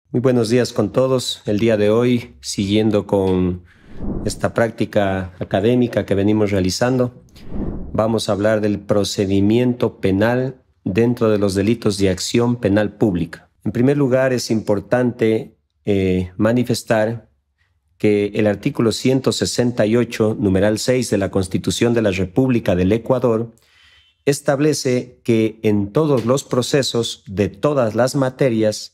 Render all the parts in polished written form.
Muy buenos días con todos. El día de hoy, siguiendo con esta práctica académica que venimos realizando, vamos a hablar del procedimiento penal dentro de los delitos de acción penal pública. En primer lugar, es importante manifestar que el artículo 168, numeral 6 de la Constitución de la República del Ecuador establece que en todos los procesos de todas las materias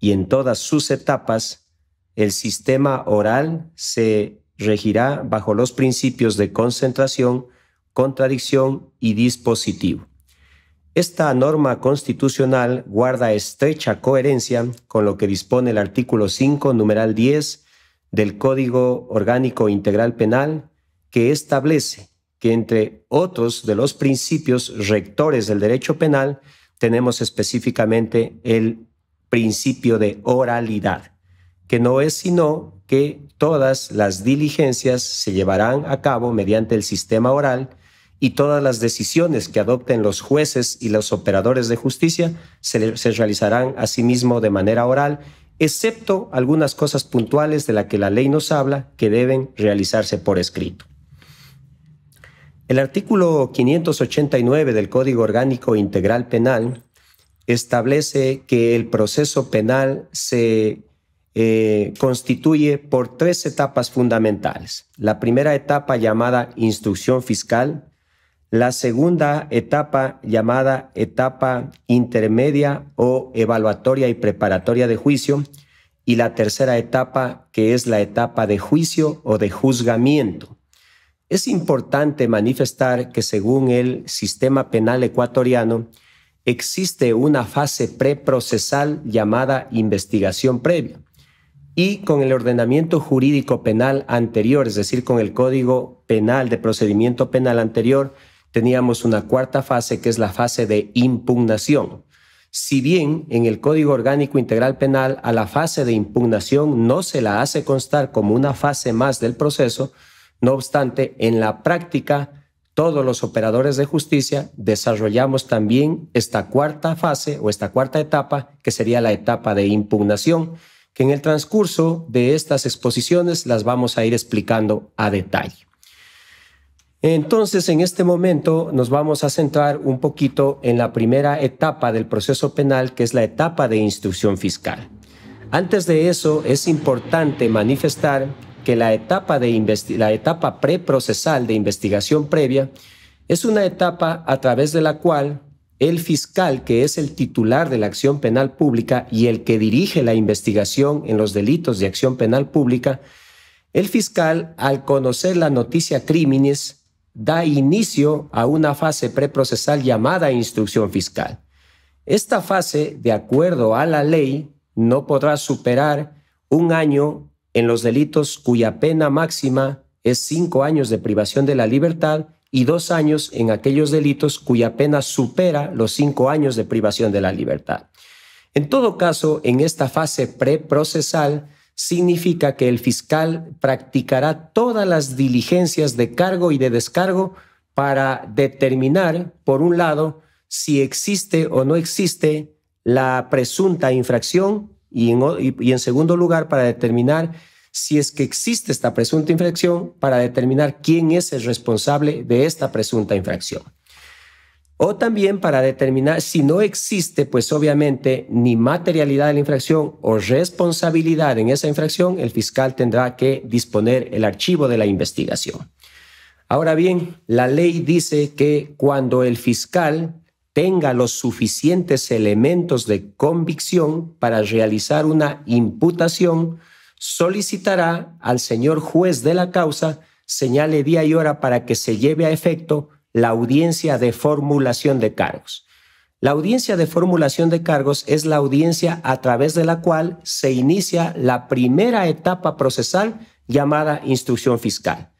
y en todas sus etapas, el sistema oral se regirá bajo los principios de concentración, contradicción y dispositivo. Esta norma constitucional guarda estrecha coherencia con lo que dispone el artículo 5, numeral 10 del Código Orgánico Integral Penal, que establece que entre otros de los principios rectores del derecho penal tenemos específicamente el principio de oralidad, que no es sino que todas las diligencias se llevarán a cabo mediante el sistema oral y todas las decisiones que adopten los jueces y los operadores de justicia se realizarán asimismo de manera oral, excepto algunas cosas puntuales de las que la ley nos habla que deben realizarse por escrito. El artículo 589 del Código Orgánico Integral Penal establece que el proceso penal se constituye por tres etapas fundamentales. La primera etapa llamada instrucción fiscal, la segunda etapa llamada etapa intermedia o evaluatoria y preparatoria de juicio, y la tercera etapa que es la etapa de juicio o de juzgamiento. Es importante manifestar que según el sistema penal ecuatoriano, existe una fase preprocesal llamada investigación previa y con el ordenamiento jurídico penal anterior, es decir, con el Código Penal de Procedimiento Penal anterior, teníamos una cuarta fase que es la fase de impugnación. Si bien en el Código Orgánico Integral Penal a la fase de impugnación no se la hace constar como una fase más del proceso, no obstante, en la práctica todos los operadores de justicia desarrollamos también esta cuarta fase o esta cuarta etapa, que sería la etapa de impugnación, que en el transcurso de estas exposiciones las vamos a ir explicando a detalle. Entonces, en este momento nos vamos a centrar un poquito en la primera etapa del proceso penal, que es la etapa de instrucción fiscal. Antes de eso, es importante manifestar que la etapa preprocesal de investigación previa es una etapa a través de la cual el fiscal, que es el titular de la acción penal pública y el que dirige la investigación en los delitos de acción penal pública, el fiscal, al conocer la noticia criminis, da inicio a una fase preprocesal llamada instrucción fiscal. Esta fase, de acuerdo a la ley, no podrá superar un año en los delitos cuya pena máxima es 5 años de privación de la libertad y 2 años en aquellos delitos cuya pena supera los 5 años de privación de la libertad. En todo caso, en esta fase preprocesal significa que el fiscal practicará todas las diligencias de cargo y de descargo para determinar, por un lado, si existe o no existe la presunta infracción y en segundo lugar, para determinar si es que existe esta presunta infracción, para determinar quién es el responsable de esta presunta infracción. O también para determinar si no existe, pues obviamente, ni materialidad de la infracción o responsabilidad en esa infracción, el fiscal tendrá que disponer el archivo de la investigación. Ahora bien, la ley dice que cuando el fiscal tenga los suficientes elementos de convicción para realizar una imputación, solicitará al señor juez de la causa señale día y hora para que se lleve a efecto la audiencia de formulación de cargos. La audiencia de formulación de cargos es la audiencia a través de la cual se inicia la primera etapa procesal llamada instrucción fiscal.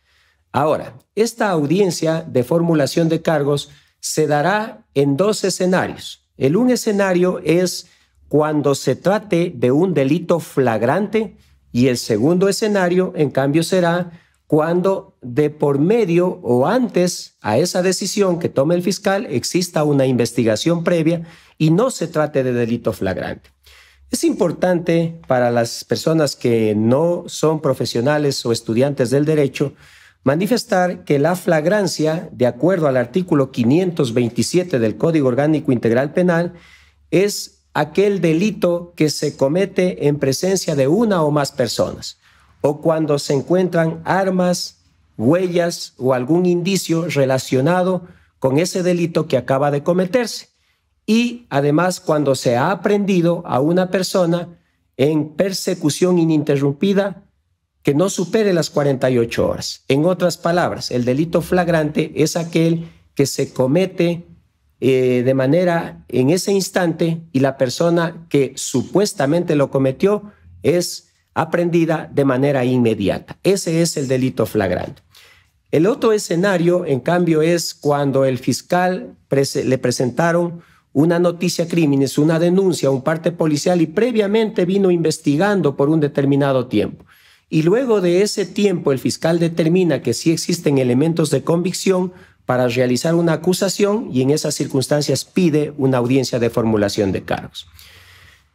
Ahora, esta audiencia de formulación de cargos se dará en 2 escenarios. El un escenario es cuando se trate de un delito flagrante y el segundo escenario, en cambio, será cuando de por medio o antes a esa decisión que tome el fiscal exista una investigación previa y no se trate de delito flagrante. Es importante para las personas que no son profesionales o estudiantes del derecho manifestar que la flagrancia, de acuerdo al artículo 527 del Código Orgánico Integral Penal, es aquel delito que se comete en presencia de una o más personas, o cuando se encuentran armas, huellas o algún indicio relacionado con ese delito que acaba de cometerse. Y además cuando se ha aprehendido a una persona en persecución ininterrumpida que no supere las 48 horas. En otras palabras, el delito flagrante es aquel que se comete de manera en ese instante y la persona que supuestamente lo cometió es aprehendida de manera inmediata. Ese es el delito flagrante. El otro escenario, en cambio, es cuando el fiscal le presentaron una noticia crímenes, una denuncia a un parte policial y previamente vino investigando por un determinado tiempo. Y luego de ese tiempo el fiscal determina que sí existen elementos de convicción para realizar una acusación y en esas circunstancias pide una audiencia de formulación de cargos.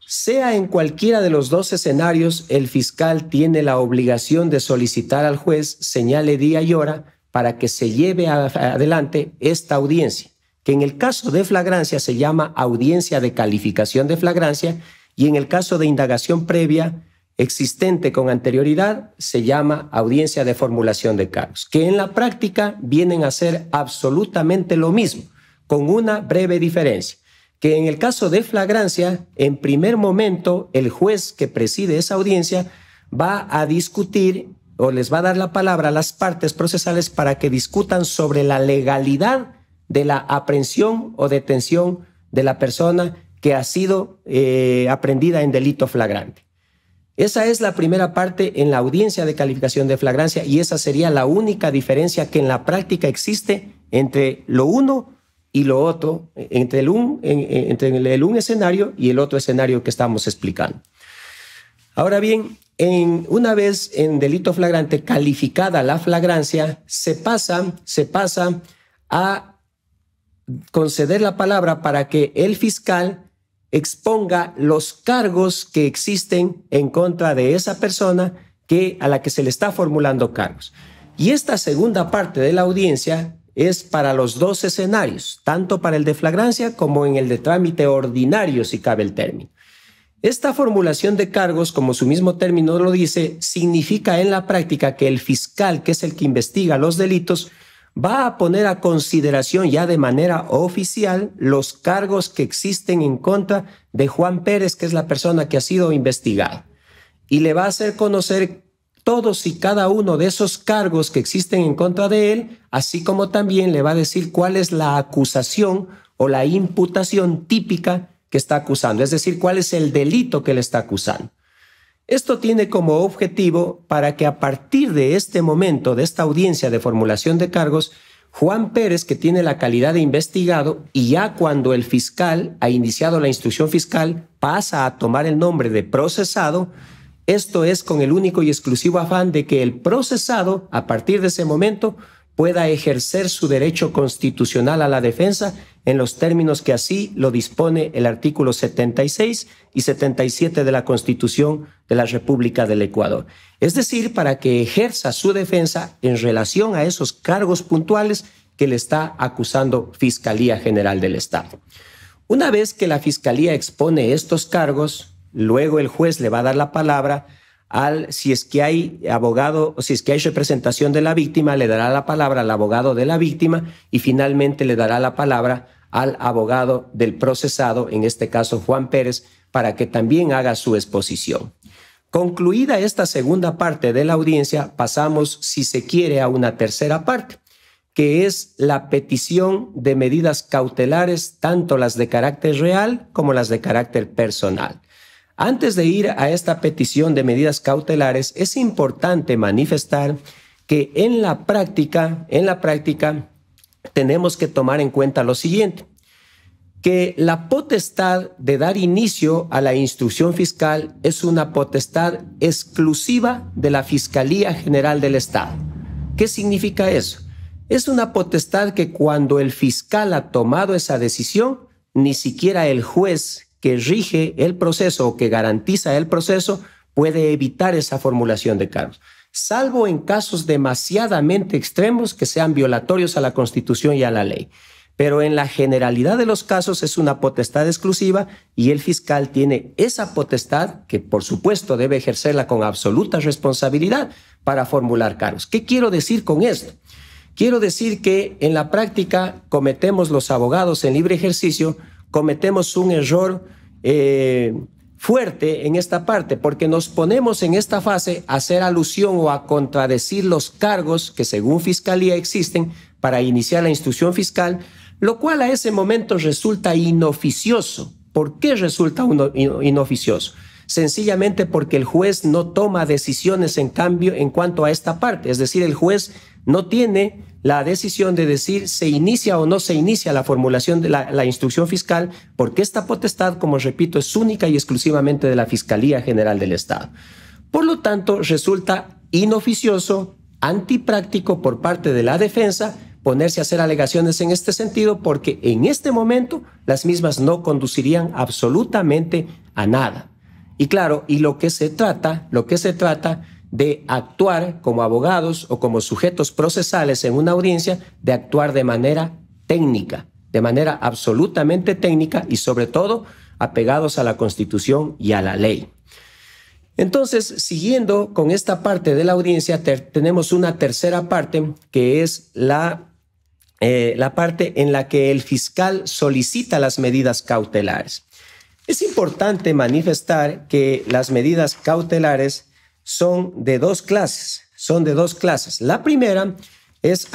Sea en cualquiera de los dos escenarios, el fiscal tiene la obligación de solicitar al juez señale día y hora para que se lleve adelante esta audiencia, que en el caso de flagrancia se llama audiencia de calificación de flagrancia y en el caso de indagación previa existente con anterioridad se llama audiencia de formulación de cargos, que en la práctica vienen a ser absolutamente lo mismo, con una breve diferencia, que en el caso de flagrancia, en primer momento, el juez que preside esa audiencia va a discutir o les va a dar la palabra a las partes procesales para que discutan sobre la legalidad de la aprehensión o detención de la persona que ha sido aprehendida en delito flagrante. Esa es la primera parte en la audiencia de calificación de flagrancia y esa sería la única diferencia que en la práctica existe entre lo uno y lo otro, entre el un escenario y el otro escenario que estamos explicando. Ahora bien, una vez en delito flagrante calificada la flagrancia, se pasa a conceder la palabra para que el fiscal exponga los cargos que existen en contra de esa persona a la que se le está formulando cargos. Y esta segunda parte de la audiencia es para los dos escenarios, tanto para el de flagrancia como en el de trámite ordinario, si cabe el término. Esta formulación de cargos, como su mismo término lo dice, significa en la práctica que el fiscal, que es el que investiga los delitos, va a poner a consideración ya de manera oficial los cargos que existen en contra de Juan Pérez, que es la persona que ha sido investigada, y le va a hacer conocer todos y cada uno de esos cargos que existen en contra de él, así como también le va a decir cuál es la acusación o la imputación típica que está acusando, es decir, cuál es el delito que le está acusando. Esto tiene como objetivo para que a partir de este momento, de esta audiencia de formulación de cargos, Juan Pérez, que tiene la calidad de investigado, y ya cuando el fiscal ha iniciado la instrucción fiscal, pasa a tomar el nombre de procesado. Esto es con el único y exclusivo afán de que el procesado, a partir de ese momento, pueda ejercer su derecho constitucional a la defensa en los términos que así lo dispone el artículo 76 y 77 de la Constitución de la República del Ecuador. Es decir, para que ejerza su defensa en relación a esos cargos puntuales que le está acusando Fiscalía General del Estado. Una vez que la Fiscalía expone estos cargos, luego el juez le va a dar la palabra si es que hay abogado o si es que hay representación de la víctima, le dará la palabra al abogado de la víctima y finalmente le dará la palabra al abogado del procesado, en este caso Juan Pérez, para que también haga su exposición. Concluida esta segunda parte de la audiencia, pasamos, si se quiere, a una tercera parte, que es la petición de medidas cautelares, tanto las de carácter real como las de carácter personal. Antes de ir a esta petición de medidas cautelares, es importante manifestar que en la práctica tenemos que tomar en cuenta lo siguiente, que la potestad de dar inicio a la instrucción fiscal es una potestad exclusiva de la Fiscalía General del Estado. ¿Qué significa eso? Es una potestad que cuando el fiscal ha tomado esa decisión, ni siquiera el juez que rige el proceso o que garantiza el proceso puede evitar esa formulación de cargos, salvo en casos demasiadamente extremos que sean violatorios a la Constitución y a la ley. Pero en la generalidad de los casos es una potestad exclusiva y el fiscal tiene esa potestad que, por supuesto, debe ejercerla con absoluta responsabilidad para formular cargos. ¿Qué quiero decir con esto? Quiero decir que en la práctica cometemos los abogados en libre ejercicio, cometemos un error fuerte en esta parte, porque nos ponemos en esta fase a hacer alusión o a contradecir los cargos que según Fiscalía existen para iniciar la instrucción fiscal, lo cual a ese momento resulta inoficioso. ¿Por qué resulta inoficioso? Sencillamente porque el juez no toma decisiones en cambio en cuanto a esta parte, es decir, el juez no tiene la decisión de decir se inicia o no se inicia la formulación de la instrucción fiscal, porque esta potestad, como repito, es única y exclusivamente de la Fiscalía General del Estado. Por lo tanto, resulta inoficioso, antipráctico por parte de la defensa ponerse a hacer alegaciones en este sentido, porque en este momento las mismas no conducirían absolutamente a nada. Y claro, y lo que se trata de actuar como abogados o como sujetos procesales en una audiencia, de actuar de manera técnica, de manera absolutamente técnica y sobre todo apegados a la Constitución y a la ley. Entonces, siguiendo con esta parte de la audiencia, tenemos una tercera parte que es la parte en la que el fiscal solicita las medidas cautelares. Es importante manifestar que las medidas cautelares son de dos clases. La primera es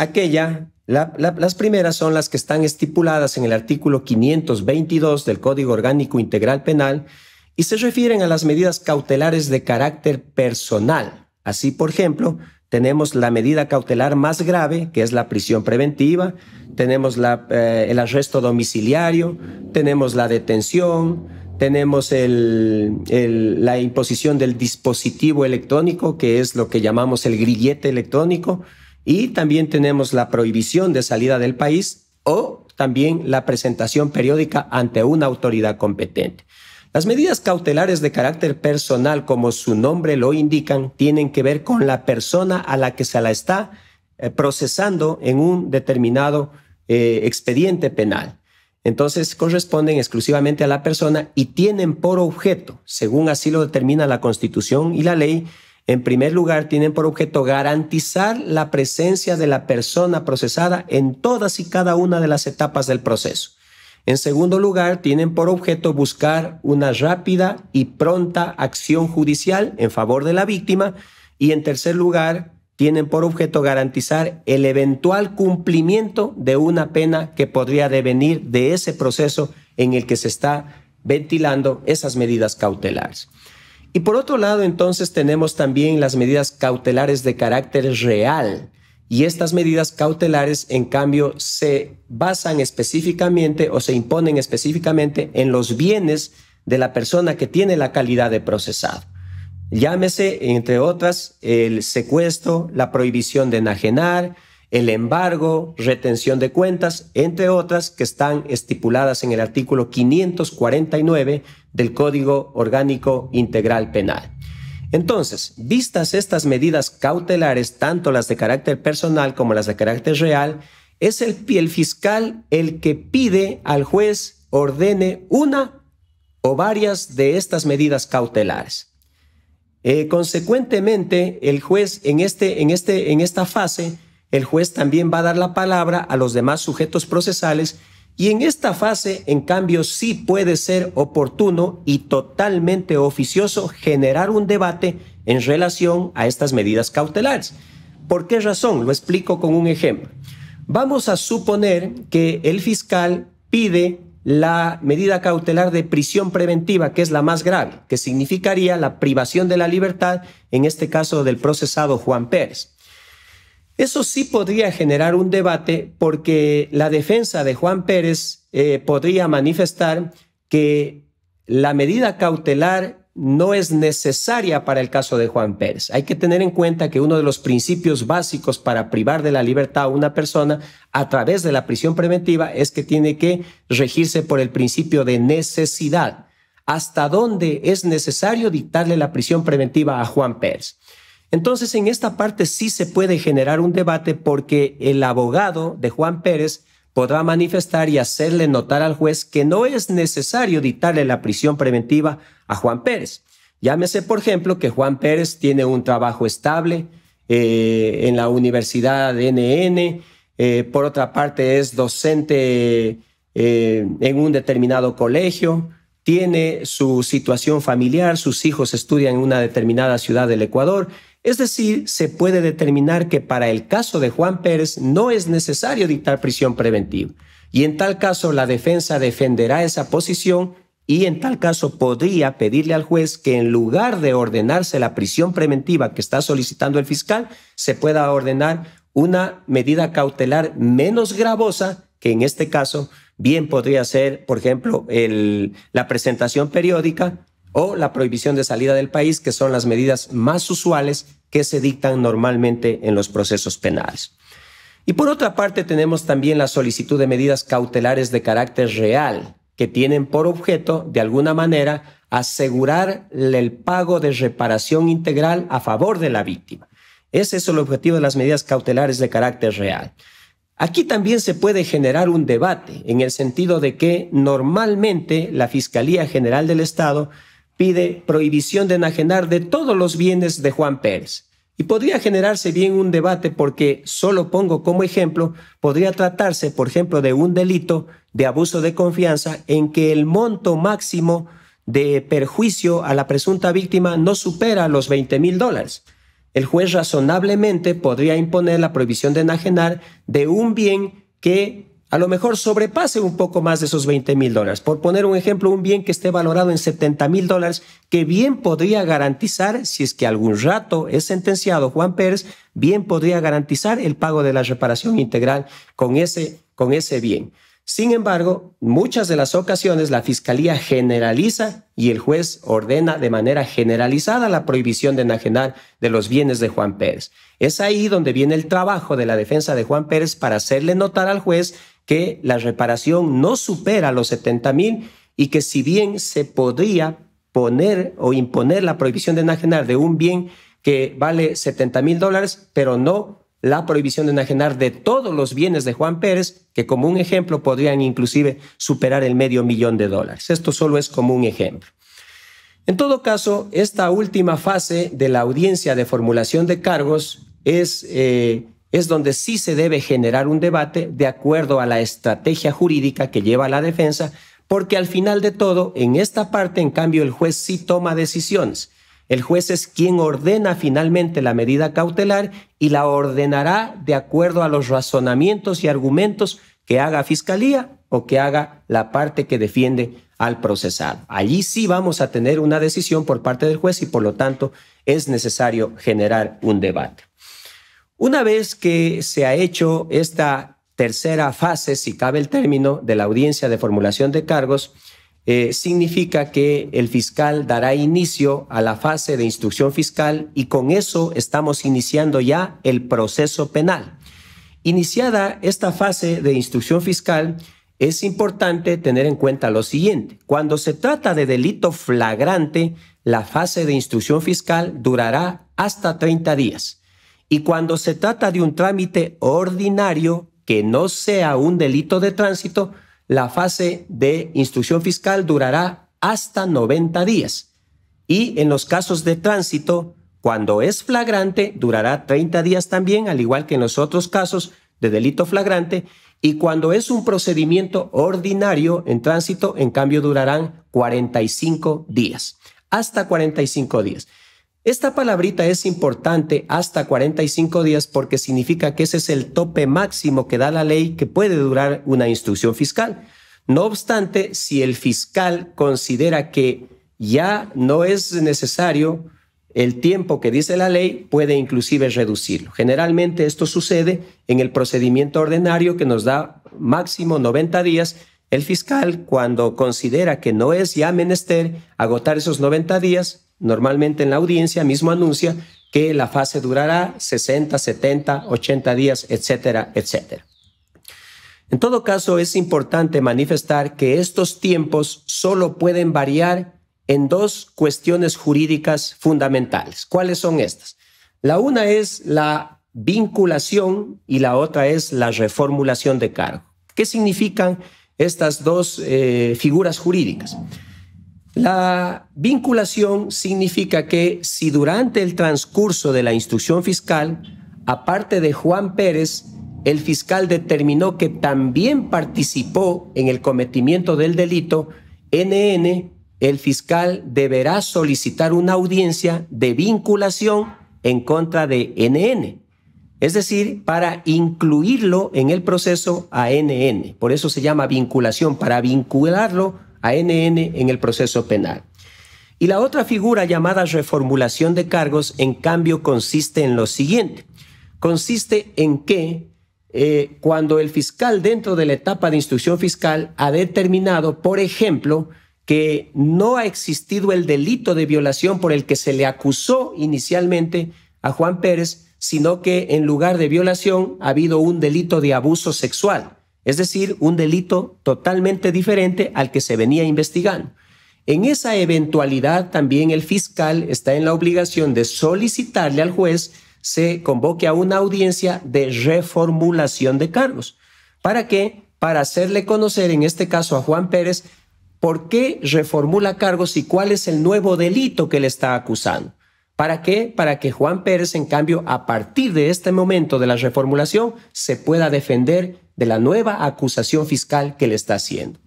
las primeras son las que están estipuladas en el artículo 522 del Código Orgánico Integral Penal y se refieren a las medidas cautelares de carácter personal. Así, por ejemplo, tenemos la medida cautelar más grave, que es la prisión preventiva, tenemos el arresto domiciliario, tenemos la detención, tenemos la imposición del dispositivo electrónico, que es lo que llamamos el grillete electrónico, y también tenemos la prohibición de salida del país o también la presentación periódica ante una autoridad competente. Las medidas cautelares de carácter personal, como su nombre lo indican, tienen que ver con la persona a la que se la está procesando en un determinado expediente penal. Entonces, corresponden exclusivamente a la persona y tienen por objeto, según así lo determina la Constitución y la ley, en primer lugar, tienen por objeto garantizar la presencia de la persona procesada en todas y cada una de las etapas del proceso. En segundo lugar, tienen por objeto buscar una rápida y pronta acción judicial en favor de la víctima. Y en tercer lugar, tienen por objeto garantizar el eventual cumplimiento de una pena que podría devenir de ese proceso en el que se está ventilando esas medidas cautelares. Y por otro lado, entonces, tenemos también las medidas cautelares de carácter real. Y estas medidas cautelares, en cambio, se basan específicamente o se imponen específicamente en los bienes de la persona que tiene la calidad de procesado. Llámese, entre otras, el secuestro, la prohibición de enajenar, el embargo, retención de cuentas, entre otras que están estipuladas en el artículo 549 del Código Orgánico Integral Penal. Entonces, vistas estas medidas cautelares, tanto las de carácter personal como las de carácter real, es el fiscal el que pide al juez ordene una o varias de estas medidas cautelares. Consecuentemente, el juez en esta fase, el juez también va a dar la palabra a los demás sujetos procesales y en esta fase, en cambio, sí puede ser oportuno y totalmente oficioso generar un debate en relación a estas medidas cautelares. ¿Por qué razón? Lo explico con un ejemplo. Vamos a suponer que el fiscal pide la medida cautelar de prisión preventiva, que es la más grave, que significaría la privación de la libertad, en este caso del procesado Juan Pérez. Eso sí podría generar un debate porque la defensa de Juan Pérez podría manifestar que la medida cautelar no es necesaria para el caso de Juan Pérez. Hay que tener en cuenta que uno de los principios básicos para privar de la libertad a una persona a través de la prisión preventiva es que tiene que regirse por el principio de necesidad. hasta dónde es necesario dictarle la prisión preventiva a Juan Pérez. Entonces, en esta parte sí se puede generar un debate porque el abogado de Juan Pérez podrá manifestar y hacerle notar al juez que no es necesario dictarle la prisión preventiva a Juan Pérez. Llámese, por ejemplo, que Juan Pérez tiene un trabajo estable en la Universidad NN, por otra parte es docente en un determinado colegio, tiene su situación familiar, sus hijos estudian en una determinada ciudad del Ecuador. Es decir, se puede determinar que para el caso de Juan Pérez no es necesario dictar prisión preventiva. Y en tal caso la defensa defenderá esa posición y en tal caso podría pedirle al juez que en lugar de ordenarse la prisión preventiva que está solicitando el fiscal, se pueda ordenar una medida cautelar menos gravosa, que en este caso bien podría ser, por ejemplo, la presentación periódica o la prohibición de salida del país, que son las medidas más usuales que se dictan normalmente en los procesos penales. Y por otra parte tenemos también la solicitud de medidas cautelares de carácter real, que tienen por objeto, de alguna manera, asegurar el pago de reparación integral a favor de la víctima. Ese es el objetivo de las medidas cautelares de carácter real. Aquí también se puede generar un debate en el sentido de que normalmente la Fiscalía General del Estado pide prohibición de enajenar de todos los bienes de Juan Pérez. Y podría generarse bien un debate porque, solo pongo como ejemplo, podría tratarse, por ejemplo, de un delito de abuso de confianza en que el monto máximo de perjuicio a la presunta víctima no supera los $20,000. El juez razonablemente podría imponer la prohibición de enajenar de un bien que a lo mejor sobrepase un poco más de esos $20,000. Por poner un ejemplo, un bien que esté valorado en $70,000, que bien podría garantizar, si es que algún rato es sentenciado Juan Pérez, bien podría garantizar el pago de la reparación integral con ese bien. Sin embargo, muchas de las ocasiones la Fiscalía generaliza y el juez ordena de manera generalizada la prohibición de enajenar de los bienes de Juan Pérez. Es ahí donde viene el trabajo de la defensa de Juan Pérez para hacerle notar al juez que la reparación no supera los $70,000 y que si bien se podría poner o imponer la prohibición de enajenar de un bien que vale $70,000, pero no la prohibición de enajenar de todos los bienes de Juan Pérez, que como un ejemplo podrían inclusive superar el $500,000. Esto solo es como un ejemplo. En todo caso, esta última fase de la audiencia de formulación de cargos es donde sí se debe generar un debate de acuerdo a la estrategia jurídica que lleva la defensa, porque al final de todo, en esta parte, en cambio, el juez sí toma decisiones. El juez es quien ordena finalmente la medida cautelar y la ordenará de acuerdo a los razonamientos y argumentos que haga Fiscalía o que haga la parte que defiende al procesado. Allí sí vamos a tener una decisión por parte del juez y por lo tanto es necesario generar un debate. Una vez que se ha hecho esta tercera fase, si cabe el término, de la audiencia de formulación de cargos, significa que el fiscal dará inicio a la fase de instrucción fiscal y con eso estamos iniciando ya el proceso penal. Iniciada esta fase de instrucción fiscal, es importante tener en cuenta lo siguiente. Cuando se trata de delito flagrante, la fase de instrucción fiscal durará hasta 30 días. Y cuando se trata de un trámite ordinario que no sea un delito de tránsito, la fase de instrucción fiscal durará hasta 90 días. Y en los casos de tránsito, cuando es flagrante, durará 30 días también, al igual que en los otros casos de delito flagrante. Y cuando es un procedimiento ordinario en tránsito, en cambio, durarán 45 días. Hasta 45 días. Esta palabrita es importante, hasta 45 días, porque significa que ese es el tope máximo que da la ley que puede durar una instrucción fiscal. No obstante, si el fiscal considera que ya no es necesario el tiempo que dice la ley, puede inclusive reducirlo. Generalmente esto sucede en el procedimiento ordinario que nos da máximo 90 días. El fiscal, cuando considera que no es ya menester agotar esos 90 días, normalmente en la audiencia mismo anuncia que la fase durará 60, 70, 80 días, etcétera, etcétera. En todo caso, es importante manifestar que estos tiempos solo pueden variar en dos cuestiones jurídicas fundamentales. ¿Cuáles son estas? La una es la vinculación y la otra es la reformulación de cargo. ¿Qué significan estas dos figuras jurídicas? La vinculación significa que si durante el transcurso de la instrucción fiscal, aparte de Juan Pérez, el fiscal determinó que también participó en el cometimiento del delito, NN, el fiscal deberá solicitar una audiencia de vinculación en contra de NN, es decir, para incluirlo en el proceso a NN. Por eso se llama vinculación, para vincularlo a NN en el proceso penal. Y la otra figura llamada reformulación de cargos, en cambio, consiste en lo siguiente. Consiste en que cuando el fiscal dentro de la etapa de instrucción fiscal ha determinado, por ejemplo, que no ha existido el delito de violación por el que se le acusó inicialmente a Juan Pérez, sino que en lugar de violación ha habido un delito de abuso sexual, es decir, un delito totalmente diferente al que se venía investigando. En esa eventualidad también el fiscal está en la obligación de solicitarle al juez se convoque a una audiencia de reformulación de cargos. ¿Para qué? Para hacerle conocer, en este caso a Juan Pérez, por qué reformula cargos y cuál es el nuevo delito que le está acusando. ¿Para qué? Para que Juan Pérez, en cambio, a partir de este momento de la reformulación, se pueda defender de la nueva acusación fiscal que le está haciendo.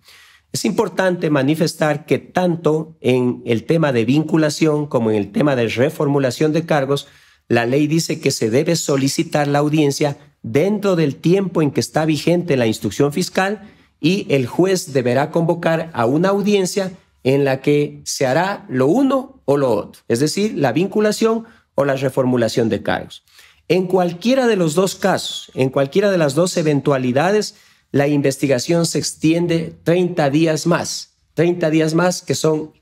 Es importante manifestar que tanto en el tema de vinculación como en el tema de reformulación de cargos, la ley dice que se debe solicitar la audiencia dentro del tiempo en que está vigente la instrucción fiscal y el juez deberá convocar a una audiencia en la que se hará lo uno o lo otro, es decir, la vinculación o la reformulación de cargos. En cualquiera de los dos casos, en cualquiera de las dos eventualidades, la investigación se extiende 30 días más que son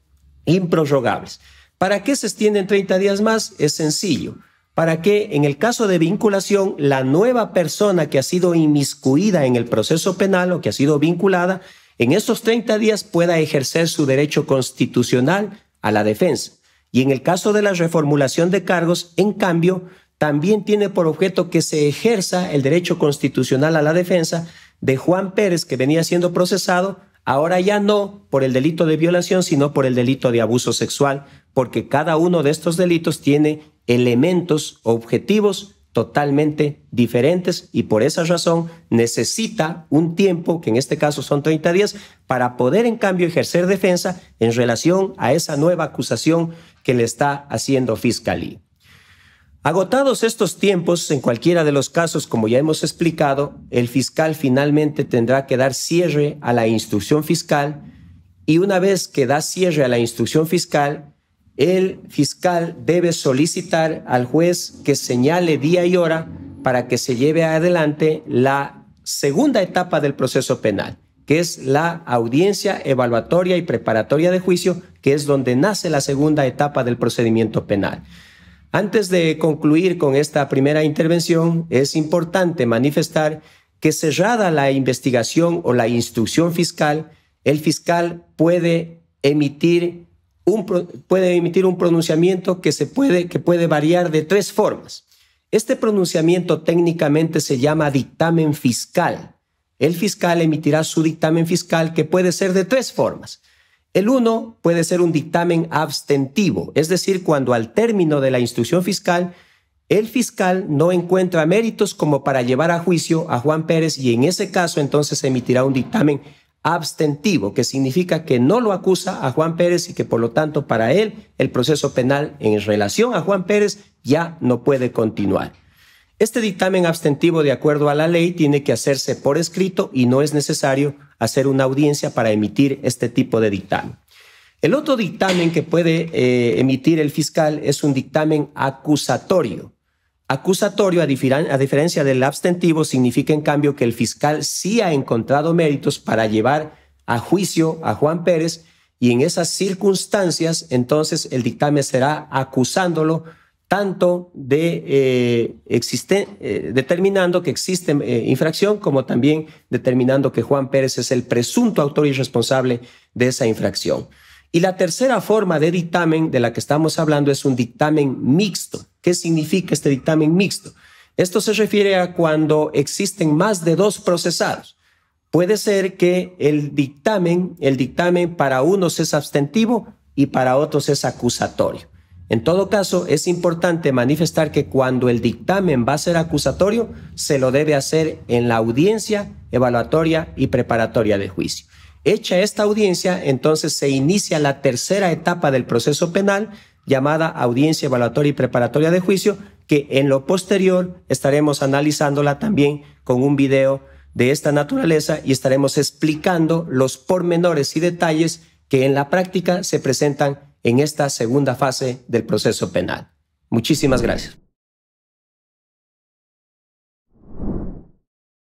improrrogables. ¿Para qué se extienden 30 días más? Es sencillo. Para que en el caso de vinculación, la nueva persona que ha sido inmiscuida en el proceso penal o que ha sido vinculada, en estos 30 días pueda ejercer su derecho constitucional a la defensa. Y en el caso de la reformulación de cargos, en cambio, también tiene por objeto que se ejerza el derecho constitucional a la defensa de Juan Pérez, que venía siendo procesado, ahora ya no por el delito de violación, sino por el delito de abuso sexual, porque cada uno de estos delitos tiene elementos objetivos totalmente diferentes y por esa razón necesita un tiempo, que en este caso son 30 días, para poder en cambio ejercer defensa en relación a esa nueva acusación que le está haciendo Fiscalía. Agotados estos tiempos, en cualquiera de los casos, como ya hemos explicado, el fiscal finalmente tendrá que dar cierre a la instrucción fiscal y una vez que da cierre a la instrucción fiscal, el fiscal debe solicitar al juez que señale día y hora para que se lleve adelante la segunda etapa del proceso penal, que es la audiencia evaluatoria y preparatoria de juicio, que es donde nace la segunda etapa del procedimiento penal. Antes de concluir con esta primera intervención, es importante manifestar que cerrada la investigación o la instrucción fiscal, el fiscal puede emitir un pronunciamiento que puede variar de tres formas. Este pronunciamiento técnicamente se llama dictamen fiscal. El fiscal emitirá su dictamen fiscal que puede ser de tres formas. El uno puede ser un dictamen abstentivo, es decir, cuando al término de la instrucción fiscal, el fiscal no encuentra méritos como para llevar a juicio a Juan Pérez y en ese caso entonces emitirá un dictamen abstentivo, que significa que no lo acusa a Juan Pérez y que por lo tanto para él el proceso penal en relación a Juan Pérez ya no puede continuar. Este dictamen abstentivo, de acuerdo a la ley, tiene que hacerse por escrito y no es necesario hacer una audiencia para emitir este tipo de dictamen. El otro dictamen que puede emitir el fiscal es un dictamen acusatorio. Acusatorio, a diferencia del abstentivo, significa en cambio que el fiscal sí ha encontrado méritos para llevar a juicio a Juan Pérez y en esas circunstancias entonces el dictamen será acusándolo tanto determinando que existe infracción, como también determinando que Juan Pérez es el presunto autor y responsable de esa infracción. Y la tercera forma de dictamen de la que estamos hablando es un dictamen mixto. ¿Qué significa este dictamen mixto? Esto se refiere a cuando existen más de dos procesados. Puede ser que el dictamen para unos es abstentivo y para otros es acusatorio. En todo caso, es importante manifestar que cuando el dictamen va a ser acusatorio, se lo debe hacer en la audiencia evaluatoria y preparatoria de juicio. Hecha esta audiencia, entonces se inicia la tercera etapa del proceso penal, llamada audiencia evaluatoria y preparatoria de juicio, que en lo posterior estaremos analizándola también con un video de esta naturaleza y estaremos explicando los pormenores y detalles que en la práctica se presentan en esta segunda fase del proceso penal. Muchísimas gracias.